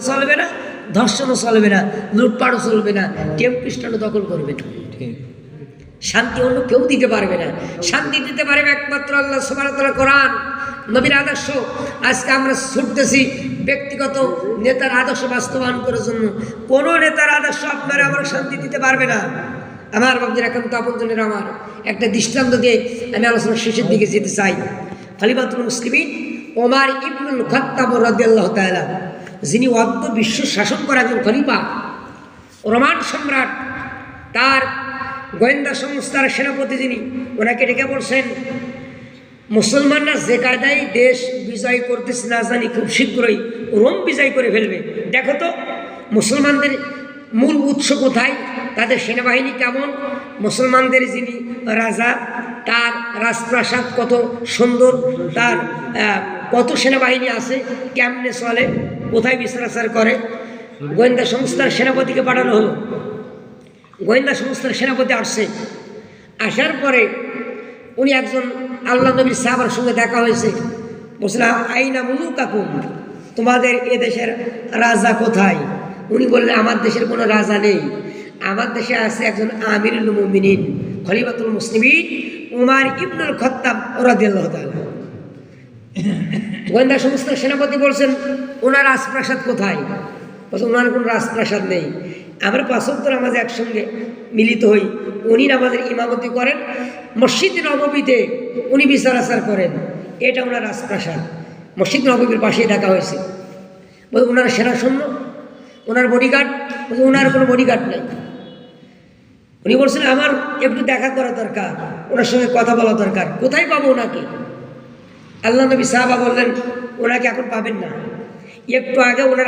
চলবে না, ধর্ষণও চলবে না, লুটপাটও চলবে না, টেম্পিস্টানও দখল করবে না। শান্তি অন্য কেউ দিতে পারবে না। শান্তি দিতে পারবে একমাত্র আল্লাহ সুবহানাহু ওয়া তাআলা, কোরআন, নবীর আদর্শ। আজকে আমরা ছুটতেছি ব্যক্তিগত নেতার আদর্শ বাস্তবায়ন করার জন্য। কোনো নেতার আদর্শ আপনার আমার শান্তি দিতে পারবে না। আমার বাবুদের একান্ত আপনজনের আমার একটা দৃষ্টান্ত দিয়ে আমি আলোচনার শেষের দিকে যেতে চাই। খলিফাতুল মুসলিমিন ওমর ইবনুল খাত্তাব রাদিয়াল্লাহু তাআলা, যিনি অর্ধ বিশ্ব শাসন করা একজন খলিফা, রোমান সম্রাট, তার গোয়েন্দা সংস্থার সেনাপতি যিনি, ওনাকে ডেকে বলছেন, মুসলমানরা যে কায়দায় দেশ বিজয় করতেছে না জানি খুব শীঘ্রই রোম বিজয় করে ফেলবে। দেখো তো মুসলমানদের মূল উৎস কোথায়, তাদের সেনাবাহিনী কেমন, মুসলমানদের যিনি রাজা তার রাজপ্রাসাদ কত সুন্দর, তার কত সেনাবাহিনী আছে, কেমনে চলে, কোথায় বিচারাচার করে। গোয়েন্দা সংস্থার সেনাপতিকে পাঠানো হলো। গোয়েন্দা সংস্থার সেনাপতি আসছে। আসার পরে উনি একজন আল্লাহ নবীর সাহাবার সঙ্গে দেখা হয়েছে। বলছিলাম, আইনা মুলুকাকুম, তোমাদের এ দেশের রাজা কোথায়? উনি বললেন, আমার দেশের কোনো রাজা নেই, আমার দেশে আছে একজন আমিরুল মুমিনিন খলিফাতুল মুসলিমিন উমর ইবনুল খাত্তাব রাদিয়াল্লাহু তাআলা। গোয়েন্দা সংস্থার সেনাপতি বলছেন, ওনার রাজপ্রাসাদ কোথায়? বলছেন, ওনার কোনো রাজপ্রাসাদ নেই, আমরা ৫ ওয়াক্ত নামাজে একসঙ্গে মিলিত হই, উনি নামাজের ইমামতি করেন, মসজিদ নববীতে উনি বিচারাচার করেন, এটা ওনার রাজপ্রাসাদ। মসজিদ নববীর পাশেই দেখা হয়েছে। বলছে, ওনার সেনা সৈন্য, ওনার বডিগার্ড? বলছে, ওনার কোনো বডিগার্ড নেই। উনি বলছেন, আমার একটু দেখা করা দরকার, ওনার সঙ্গে কথা বলা দরকার, কোথায় পাবো ওনাকে? আল্লাহ নবী সাহাবা বললেন, ওনাকে এখন পাবেন না, একটু আগে ওনার